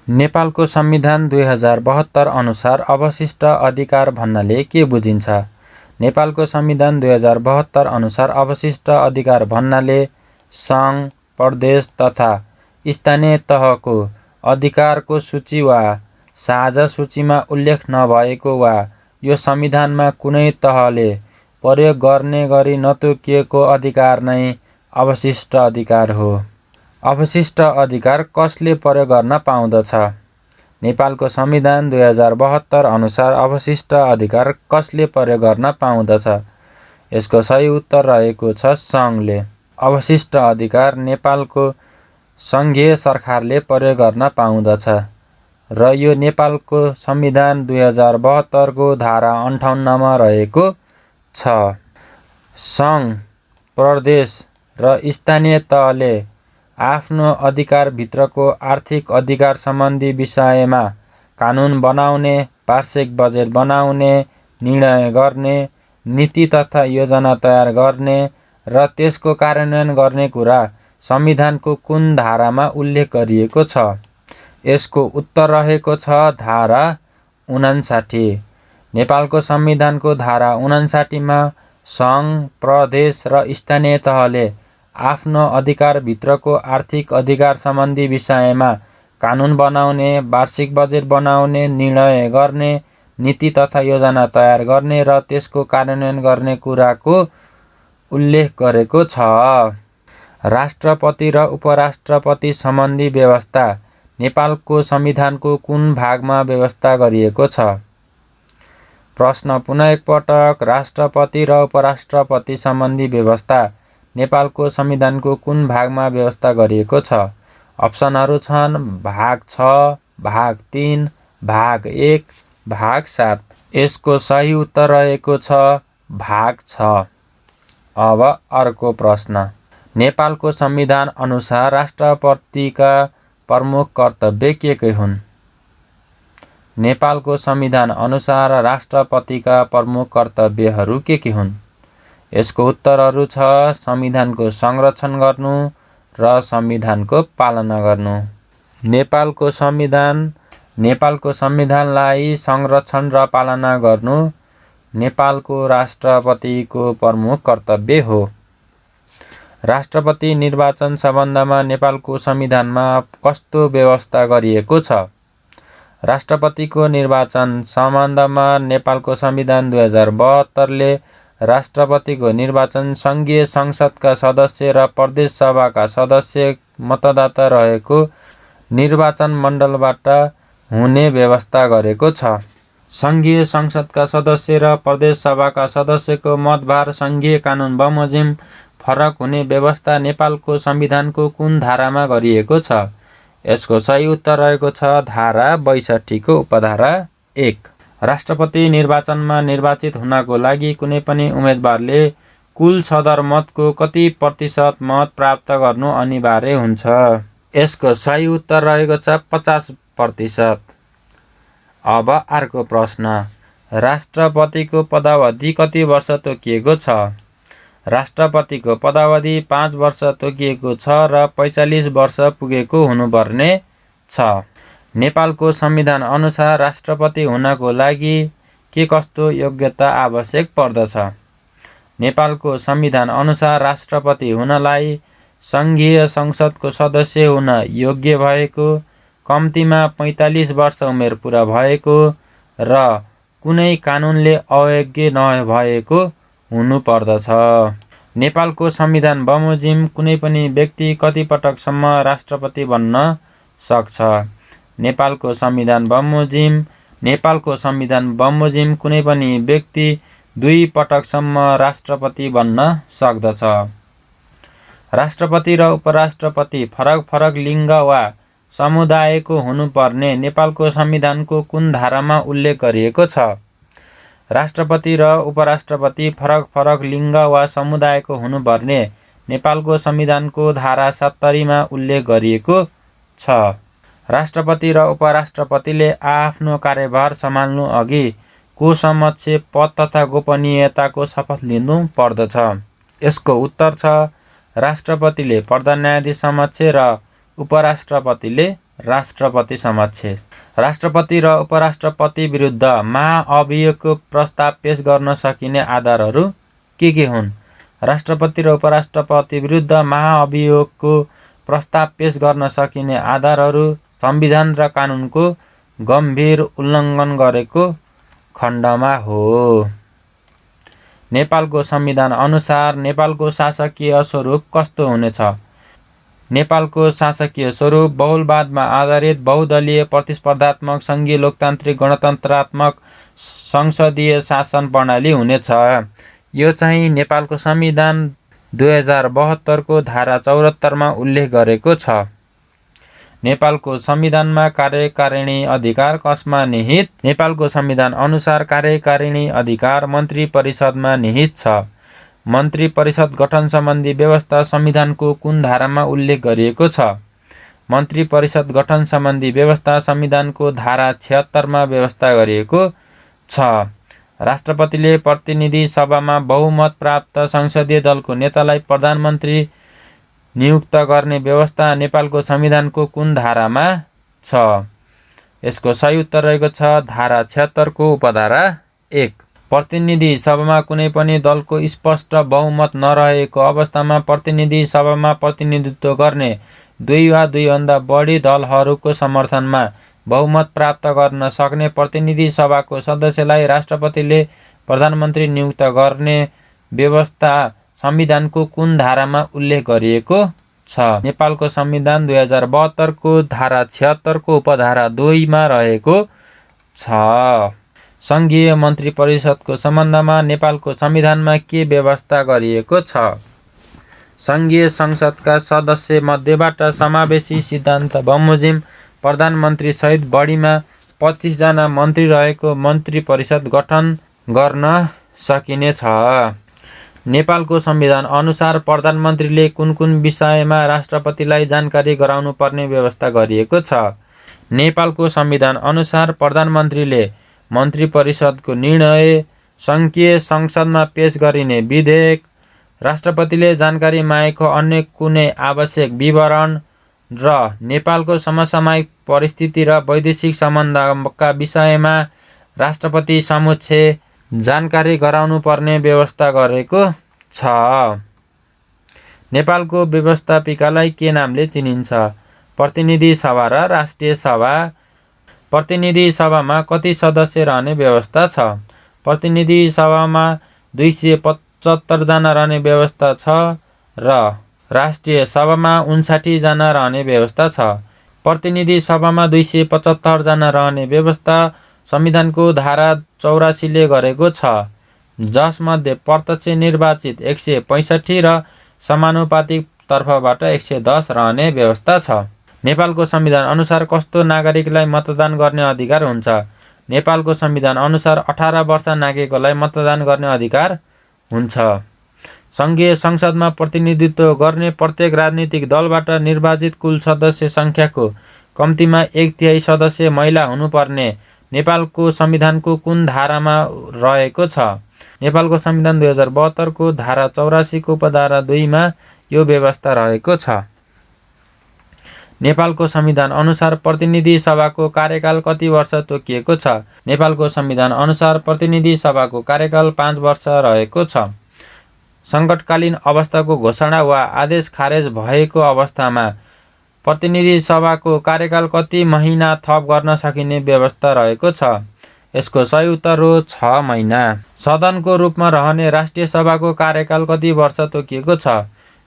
नेपालको संविधान 2072 अनुसार अवशिष्ट अधिकार भन्नाले के बुझिन्छ? नेपालको संविधान 2072 अनुसार अवशिष्ट अधिकार भन्नाले सङ्घ, प्रदेश तथा स्थानीय तहको अधिकारको सूची वा साझा सूचीमा उल्लेख नभएको वा यो संविधानमा कुनै तहले प्रयोग गर्ने गरी नतोकिएको अधिकार नै अवशिष्ट अधिकार हो। अवशिष्ट अधिकार कसले प्रयोग गर्न पाउँदछ? नेपालको संविधान 2072 अनुसार अवशिष्ट अधिकार कसले प्रयोग गर्न पाउँदछ? यसको सही उत्तर रहेको छ सङ्घले। अवशिष्ट अधिकार नेपालको सङ्घीय सरकारले प्रयोग गर्न पाउँदछ र यो नेपालको संविधान 2072 को धारा 58 मा रहेको छ। सङ्घ, प्रदेश र स्थानीय तहले आफ्नो अधिकारभित्रको आर्थिक अधिकार सम्बन्धी विषयमा कानुन बनाउने, वार्षिक बजेट बनाउने, निर्णय गर्ने, नीति तथा योजना तयार गर्ने र त्यसको कार्यान्वयन गर्ने कुरा संविधानको कुन धारामा उल्लेख गरिएको छ? यसको उत्तर रहेको छ धारा 59। नेपालको संविधानको धारा 59 मा सङ्घ, प्रदेश र स्थानीय तहले आफ्नो अधिकारभित्रको आर्थिक अधिकार सम्बन्धी विषयमा कानुन बनाउने, वार्षिक बजेट बनाउने, निर्णय गर्ने, नीति तथा योजना तयार गर्ने र त्यसको कार्यान्वयन गर्ने कुराको उल्लेख गरेको छ। राष्ट्रपति र उपराष्ट्रपति सम्बन्धी व्यवस्था नेपालको संविधानको कुन भागमा व्यवस्था गरिएको छ? प्रश्न पुनः एकपटक। राष्ट्रपति र उपराष्ट्रपति सम्बन्धी व्यवस्था नेपालको संविधानको कुन भागमा व्यवस्था गरिएको छ? अप्सनहरू छन् भाग 6, भाग 3, भाग 1, भाग 7। यसको सही उत्तर रहेको छ भाग 6। अब अर्को प्रश्न। नेपालको संविधान अनुसार राष्ट्रपतिका प्रमुख कर्तव्य के हुन्? नेपालको संविधान अनुसार राष्ट्रपतिका प्रमुख कर्तव्यहरू के हुन्? यसको उत्तरहरू छ संविधानको संरक्षण गर्नु र संविधानको पालना गर्नु। नेपालको संविधानलाई संरक्षण र पालना गर्नु नेपालको राष्ट्रपतिको प्रमुख कर्तव्य हो। राष्ट्रपति निर्वाचन सम्बन्धमा नेपालको संविधानमा कस्तो व्यवस्था गरिएको छ? राष्ट्रपतिको निर्वाचन सम्बन्धमा नेपालको संविधान 2072 ले राष्ट्रपतिको निर्वाचन सङ्घीय संसदका सदस्य र प्रदेश सभाका सदस्य मतदाता रहेको निर्वाचन मण्डलबाट हुने व्यवस्था गरेको छ। सङ्घीय संसदका सदस्य र प्रदेश सभाका सदस्यको मतभार सङ्घीय कानुन बमोजिम फरक हुने व्यवस्था नेपालको संविधानको कुन धारामा गरिएको छ? यसको सही उत्तर रहेको छ धारा 62 को उपधारा 1। राष्ट्रपति निर्वाचनमा निर्वाचित हुनको लागि कुनै पनि उम्मेदवारले कुल सदर मतको कति प्रतिशत मत प्राप्त गर्नु अनिवार्य हुन्छ? यसको सही उत्तर रहेको छ 50%। अब अर्को प्रश्न। राष्ट्रपतिको पदावधि कति वर्ष तोकिएको छ? राष्ट्रपतिको पदावधि 5 वर्ष तोकिएको छ र 45 वर्ष पुगेको हुनुपर्ने छ। नेपालको संविधान अनुसार राष्ट्रपति हुनको लागि के कस्तो योग्यता आवश्यक पर्दछ? नेपालको संविधान अनुसार राष्ट्रपति हुनलाई सङ्घीय संसदको सदस्य हुन योग्य भएको, कम्तीमा 45 वर्ष उमेर पुरा भएको र कुनै कानुनले अयोग्य नभएको हुनुपर्दछ। नेपालको संविधान बमोजिम कुनै पनि व्यक्ति कति पटकसम्म राष्ट्रपति बन्न सक्छ? नेपालको संविधान बमोजिम कुनै पनि व्यक्ति 2 पटकसम्म राष्ट्रपति बन्न सक्दछ। राष्ट्रपति र उपराष्ट्रपति फरक लिङ्ग वा समुदायको हुनुपर्ने नेपालको संविधानको कुन धारामा उल्लेख गरिएको छ? राष्ट्रपति र उपराष्ट्रपति फरक लिङ्ग वा समुदायको हुनुपर्ने नेपालको संविधानको धारा 70 मा उल्लेख गरिएको छ। राष्ट्रपति र उपराष्ट्रपतिले आफ्नो कार्यभार सम्हाल्नु अघि को समक्ष पद तथा गोपनीयताको शपथ लिनु पर्दछ? यसको उत्तर छ राष्ट्रपतिले प्रधान न्यायाधीश समक्ष र उपराष्ट्रपतिले राष्ट्रपति समक्ष। राष्ट्रपति र उपराष्ट्रपति विरुद्ध महाअभियोगको प्रस्ताव पेश गर्न सकिने आधारहरू के हुन्? राष्ट्रपति र उपराष्ट्रपति विरुद्ध महाअभियोगको प्रस्ताव पेश गर्न सकिने आधारहरू संविधान र कानुनको गम्भीर उल्लङ्घन गरेको खण्डमा हो। नेपालको संविधान अनुसार नेपालको शासकीय स्वरूप कस्तो हुनेछ? नेपालको शासकीय स्वरूप बहुलवादमा आधारित बहुदलीय प्रतिस्पर्धात्मक सङ्घीय लोकतान्त्रिक गणतन्त्रात्मक संसदीय शासन प्रणाली हुनेछ। यो चाहिँ नेपालको संविधान 2072 को धारा 74 मा उल्लेख गरेको छ। नेपालको संविधानमा कार्यकारिणी अधिकार कसमा निहित? नेपालको संविधान अनुसार कार्यकारिणी अधिकार मन्त्री परिषदमा निहित छ। मन्त्री परिषद गठन सम्बन्धी व्यवस्था संविधानको कुन धारामा उल्लेख गरिएको छ? मन्त्री परिषद गठन सम्बन्धी व्यवस्था संविधानको धारा 76 मा व्यवस्था गरिएको छ। राष्ट्रपतिले प्रतिनिधि सभामा बहुमत प्राप्त संसदीय दलको नेतालाई प्रधानमन्त्री नियुक्त गर्ने व्यवस्था नेपालको संविधानको कुन धारामा छ? यसको सही उत्तर रहेको छ धारा 76 को उपधारा 1। प्रतिनिधि सभामा कुनै पनि दलको स्पष्ट बहुमत नरहेको अवस्थामा प्रतिनिधि सभामा प्रतिनिधित्व गर्ने 2 वा 2 भन्दा बढी दलहरूको समर्थनमा बहुमत प्राप्त गर्न सक्ने प्रतिनिधि सभाको सदस्यलाई राष्ट्रपतिले प्रधानमन्त्री नियुक्त गर्ने व्यवस्था संविधानको कुन धारामा उल्लेख गरिएको छ? नेपालको संविधान 2072 को धारा 76 को उपधारा 2 मा रहेको छ। संघीय मन्त्री परिषदको सम्बन्धमा नेपालको संविधानमा के व्यवस्था गरिएको छ? संघीय संसदका सदस्य मध्येबाट समावेशी सिद्धान्त बमोजिम प्रधानमन्त्री सहित बढीमा 25 जना मन्त्री रहेको मन्त्री परिषद गठन गर्न सकिनेछ। नेपालको संविधान अनुसार प्रधानमन्त्रीले कुन विषयमा राष्ट्रपतिलाई जानकारी गराउनु पर्ने व्यवस्था गरिएको छ? नेपालको संविधान अनुसार प्रधानमन्त्रीले मन्त्री परिषदको निर्णय, संघीय संसदमा पेश गरिने विधेयक, राष्ट्रपतिले जानकारी मागेको अन्य कुनै आवश्यक विवरण र नेपालको समसामयिक परिस्थिति र वैदेशिक सम्बन्धका विषयमा राष्ट्रपति समक्ष जानकारी गराउनु पर्ने व्यवस्था गरेको छ। नेपालको व्यवस्थापिकालाई के नामले चिनिन्छ? प्रतिनिधि सभा र राष्ट्रिय सभा। प्रतिनिधि सभामा कति सदस्य रहने व्यवस्था छ? प्रतिनिधि सभामा 275 जना रहने व्यवस्था छ र राष्ट्रिय सभामा 59 जना रहने व्यवस्था छ। प्रतिनिधि सभामा 275 जना रहने व्यवस्था संविधानको धारा 84 ले गरेको छ, जसमध्ये प्रत्यक्ष निर्वाचित 165 र समानुपातिक तर्फबाट 110 रहने व्यवस्था छ। नेपालको संविधान अनुसार कस्तो नागरिकलाई मतदान गर्ने अधिकार हुन्छ? नेपालको संविधान अनुसार 18 वर्ष नागेकोलाई मतदान गर्ने अधिकार हुन्छ। संघीय संसदमा प्रतिनिधित्व गर्ने प्रत्येक राजनीतिक दलबाट निर्वाचित कुल सदस्य संख्याको कम्तीमा 1/3 सदस्य महिला हुनुपर्ने नेपालको संविधानको कुन धारामा रहेको छ? नेपालको संविधान 2072 को धारा 84 को उपधारा 2 मा यो व्यवस्था रहेको छ। नेपालको संविधान अनुसार प्रतिनिधि सभाको कार्यकाल कति वर्ष तोकिएको छ? नेपालको संविधान अनुसार प्रतिनिधि सभाको कार्यकाल 5 वर्ष रहेको छ। सङ्कटकालीन अवस्थाको घोषणा वा आदेश खारेज भएको अवस्थामा प्रतिनिधि सभाको कार्यकाल कति महिना थप गर्न सकिने व्यवस्था रहेको छ? यसको सही उत्तर हो 6 महिना। सदनको रूपमा रहने राष्ट्रिय सभाको कार्यकाल कति वर्ष तोकिएको छ?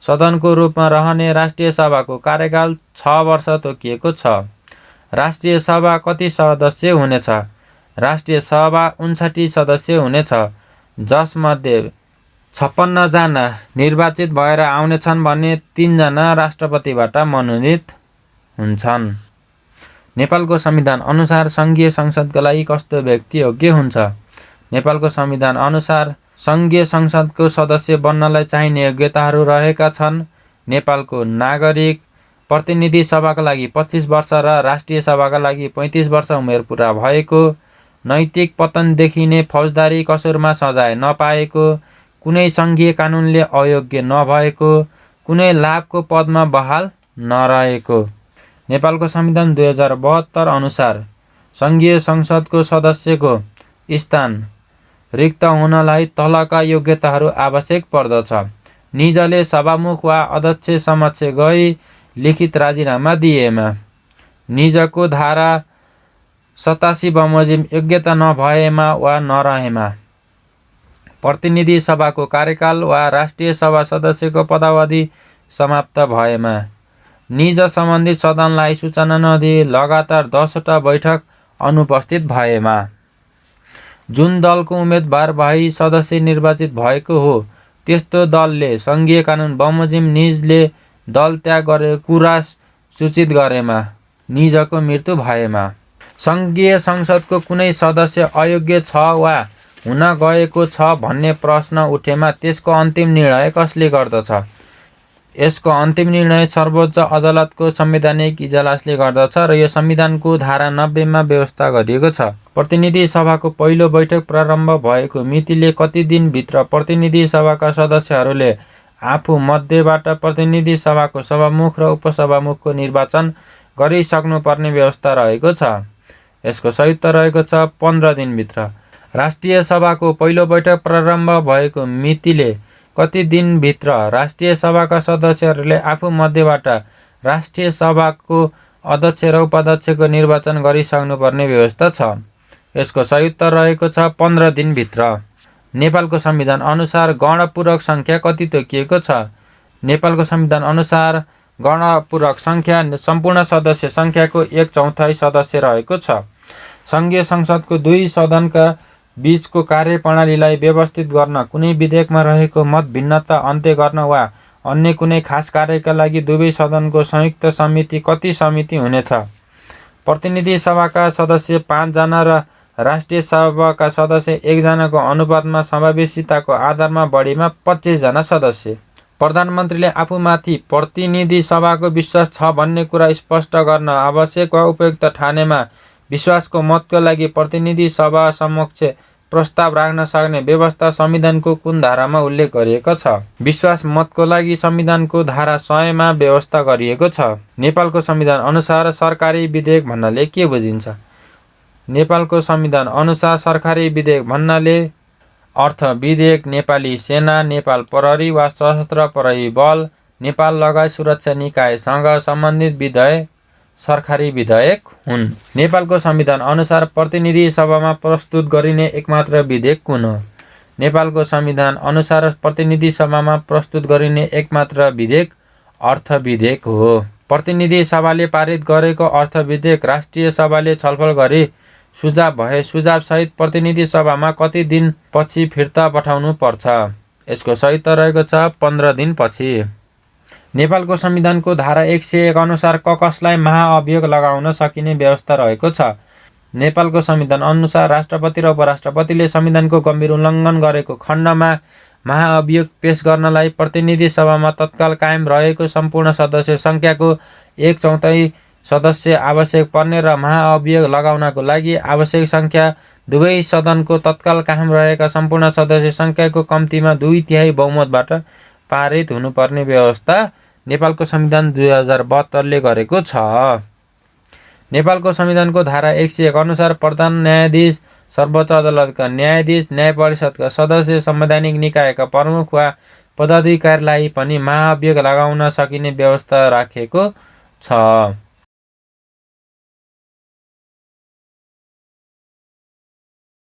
सदनको रूपमा रहने राष्ट्रिय सभाको कार्यकाल 6 वर्ष तोकिएको छ। राष्ट्रिय सभा कति सदस्य हुनेछ? राष्ट्रिय सभा 59 सदस्य हुनेछ, जसमध्ये 56 जना निर्वाचित भएर आउनेछन् भने 3 जना राष्ट्रपतिबाट मनोनित हुन्छन्। नेपालको संविधान अनुसार संघीय संसदका लागि कस्तो व्यक्ति योग्य हुन्छ? नेपालको संविधान अनुसार संघीय संसदको सदस्य बन्नलाई चाहिने योग्यताहरू रहेका छन्। नेपालको नागरिक, प्रतिनिधि सभाका लागि 25 वर्ष र राष्ट्रिय सभाका लागि 35 वर्ष उमेर पुरा भएको, नैतिक पतन देखिने फौजदारी कसुरमा सजाय नपाएको, कुनै संघीय कानुनले अयोग्य नभएको, कुनै लाभको पदमा बहाल नरहेको। नेपालको संविधान 2072 अनुसार सङ्घीय संसदको सदस्यको स्थान रिक्त हुनलाई तलका योग्यताहरू आवश्यक पर्दछ। निजले सभामुख वा अध्यक्ष समक्ष गई लिखित राजीनामा दिएमा, निजको धारा 87 बमोजिम योग्यता नभएमा वा नरहेमा, प्रतिनिधि सभाको कार्यकाल वा राष्ट्रिय सभा सदस्यको पदावधि समाप्त भएमा, निज सम्बन्धित सदनलाई सूचना नदिए लगातार 10 वटा बैठक अनुपस्थित भएमा, जुन दलको उम्मेदवार भई सदस्य निर्वाचित भएको हो त्यस्तो दलले सङ्घीय कानुन बमोजिम निजले दल त्याग गरेको कुरा सूचित गरेमा, निजको मृत्यु भएमा, सङ्घीय संसदको कुनै सदस्य अयोग्य छ वा हुन गएको छ भन्ने प्रश्न उठेमा त्यसको अन्तिम निर्णय कसले गर्दछ? यसको अन्तिम निर्णय सर्वोच्च अदालतको संवैधानिक इजलासले गर्दछ र यो संविधानको धारा 90 मा व्यवस्था गरिएको छ। प्रतिनिधि सभाको पहिलो बैठक प्रारम्भ भएको मितिले कति दिनभित्र प्रतिनिधि सभाका सदस्यहरूले आफू मध्येबाट प्रतिनिधि सभाको सभामुख र उपसभामुखको निर्वाचन गरिसक्नुपर्ने व्यवस्था रहेको छ। यसको सही उत्तर रहेको छ 15 दिनभित्र। राष्ट्रिय सभाको पहिलो बैठक प्रारम्भ भएको मितिले कति दिनभित्र राष्ट्रिय सभाका सदस्यहरूले आफू मध्येबाट राष्ट्रिय सभाको अध्यक्ष र उपाध्यक्षको निर्वाचन गरिसक्नुपर्ने व्यवस्था छ। यसको सही उत्तर रहेको छ 15 दिनभित्र। नेपालको संविधान अनुसार गणपूरक सङ्ख्या कति तोकिएको छ? नेपालको संविधान अनुसार गणपूरक सङ्ख्या सम्पूर्ण सदस्य सङ्ख्याको 1/4 सदस्य रहेको छ। सङ्घीय संसदको दुई सदनका बीचको कार्यप्रणालीलाई व्यवस्थित गर्न, कुनै विधेयकमा रहेको मत भिन्नता अन्त्य गर्न वा अन्य कुनै खास कार्यका लागि दुवै सदनको संयुक्त समिति कति समिति हुनेछ? प्रतिनिधि सभाका सदस्य 5 जना र राष्ट्रिय सभाका सदस्य 1 जनाको अनुपातमा समावेशिताको आधारमा बढीमा 25 जना सदस्य। प्रधानमन्त्रीले आफूमाथि प्रतिनिधि सभाको विश्वास छ भन्ने कुरा स्पष्ट गर्न आवश्यक वा उपयुक्त ठानेमा विश्वासको मतको लागि प्रतिनिधि सभा समक्ष प्रस्ताव राख्न सक्ने व्यवस्था संविधानको कुन धारामा उल्लेख गरिएको छ? विश्वास मतको लागि संविधानको धारा 100 मा व्यवस्था गरिएको छ। नेपालको संविधान अनुसार सरकारी विधेयक भन्नाले के बुझिन्छ? नेपालको संविधान अनुसार सरकारी विधेयक भन्नाले अर्थ विधेयक नेपाली सेना, नेपाल प्रहरी वा सशस्त्र प्रहरी बल, नेपाल लगायत सुरक्षा निकायसँग सम्बन्धित विधेयक सरकारी विधेयक हुन्। नेपालको संविधान अनुसार प्रतिनिधि सभामा प्रस्तुत गरिने एकमात्र विधेयक कुन हो? नेपालको संविधान अनुसार प्रतिनिधि सभामा प्रस्तुत गरिने एकमात्र विधेयक अर्थ विधेयक हो। प्रतिनिधि सभाले पारित गरेको अर्थ विधेयक राष्ट्रिय सभाले छलफल गरी सुझाव भए सुझावसहित प्रतिनिधि सभामा कति दिन पछि फिर्ता पठाउनु पर्छ? यसको सही उत्तर रहेको छ 15 दिनपछि। नेपालको संविधानको धारा 101 अनुसार कसलाई महाअभियोग लगाउन सकिने व्यवस्था रहेको छ? नेपालको संविधान अनुसार राष्ट्रपति र उपराष्ट्रपतिले संविधानको गम्भीर उल्लङ्घन गरेको खण्डमा महाअभियोग पेश गर्नलाई प्रतिनिधि सभामा तत्काल कायम रहेको सम्पूर्ण सदस्य सङ्ख्याको 1/4 सदस्य आवश्यक पर्ने र महाअभियोग लगाउनको लागि आवश्यक सङ्ख्या दुवै सदनको तत्काल कायम रहेका सम्पूर्ण सदस्य सङ्ख्याको कम्तीमा 2/3 बहुमतबाट पारित हुनुपर्ने व्यवस्था नेपालको संविधान 2072 ले गरेको छ। नेपालको संविधानको धारा 101 अनुसार प्रधान न्यायाधीश, सर्वोच्च अदालतका न्यायाधीश, न्याय परिषदका सदस्य, संवैधानिक निकायका प्रमुख वा पदाधिकारीलाई पनि महाअभियोग लगाउन सकिने व्यवस्था राखेको छ।